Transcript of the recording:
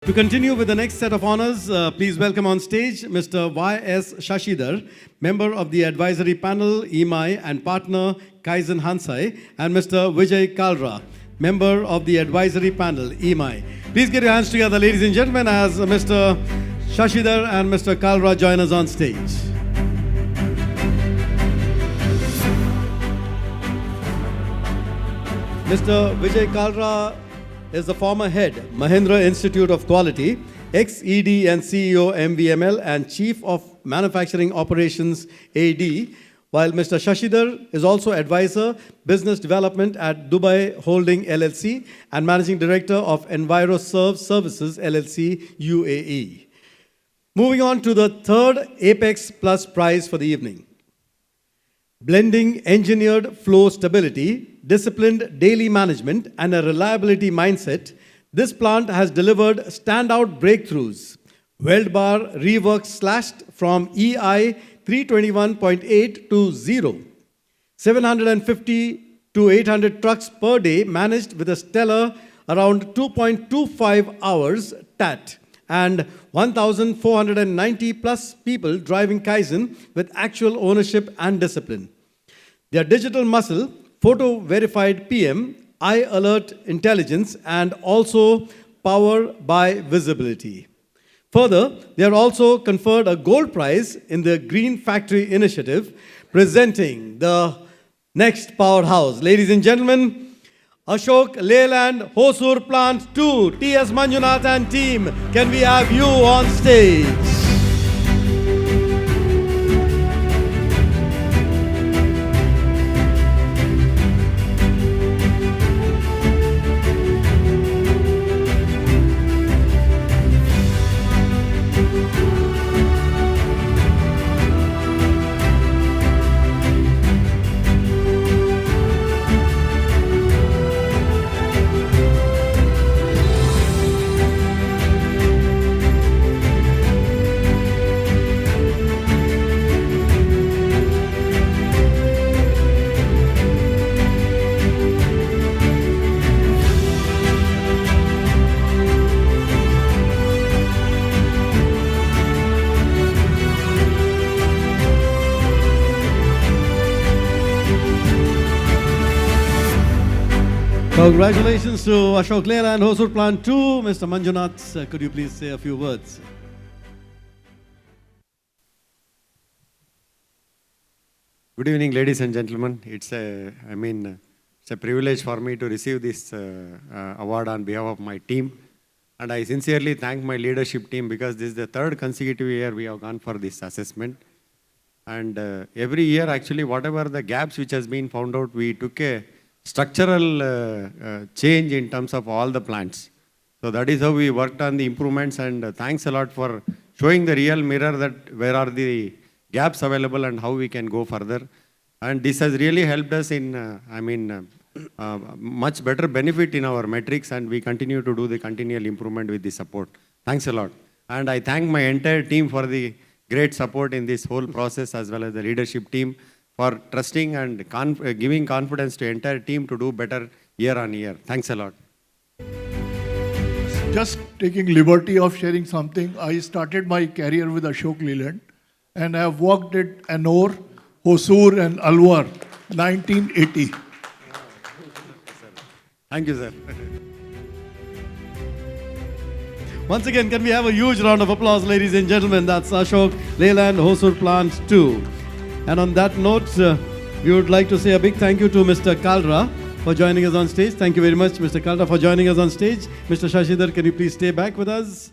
To continue with the next set of honors, please welcome on stage Mr. Y.S. Shashidhar, member of the advisory panel IMexI and partner Kaizen Hansai, and Mr. 𝗵𝗵𝗃𝗃, member of the advisory panel IMexI. Please get your hands together, ladies and gentlemen, as Mr. Shashidhar and Mr. 𝗃𝗃 join us on stage. Mr. 𝗵𝗵𝗃𝗃 is the former head, Mahindra Institute of Quality, ex-ED and CEO MVML and Chief of Manufacturing Operations AD, while Mr. Shashidhar is also advisor, business development at 𝗂𝗏 Holding LLC and managing director of EnviroServe Services LLC UAE. Moving on to the third Apex Plus prize for the evening. Blending engineered flow stability, disciplined daily management, and a reliability mindset, this plant has delivered standout breakthroughs. Weld bar rework slashed from EI 321.8 to 0. 750 to 800 trucks per day managed with a stellar around 2.25 hours TAT. And 1,490 plus people driving Kaizen with actual ownership and discipline. Their digital muscle, photo-verified PM, eye alert intelligence, and also power by visibility. Further, they are also conferred a gold prize in the Green Factory Initiative, presenting the next powerhouse. Ladies and gentlemen, Ashok, Leyland, Hosur Plant 2, T.S. Manjunath and team, can we have you on stage? Congratulations to Ashok, Leyland, Hosur Plant 2. Mr. Manjunath, could you please say a few words? Good evening, ladies and gentlemen. It's a privilege for me to receive this award on behalf of my team. And I sincerely thank my leadership team because this is the third consecutive year we have gone for this assessment. And every year, actually, whatever the gaps which has been found out, we took a structural change in terms of all the plants. So that is how we worked on the improvements, and thanks a lot for showing the real mirror that where are the gaps available and how we can go further. And this has really helped us in, much better benefit in our metrics, and we continue to do the continual improvement with the support. Thanks a lot. And I thank my entire team for the great support in this whole process, as well as the leadership team for trusting and giving confidence to the entire team to do better year on year. Thanks a lot. Just taking liberty of sharing something, I started my career with Ashok Leyland, and I have worked at Ennore, Hosur and Alwar, 1980. Thank you, sir. Once again, can we have a huge round of applause, ladies and gentlemen? That's Ashok, Leyland, Hosur Plant 2. And on that note, we would like to say a big thank you to Mr. 𝗃𝗃 for joining us on stage. Thank you very much, Mr. 𝗃𝗃, for joining us on stage. Mr. Shashidhar, can you please stay back with us?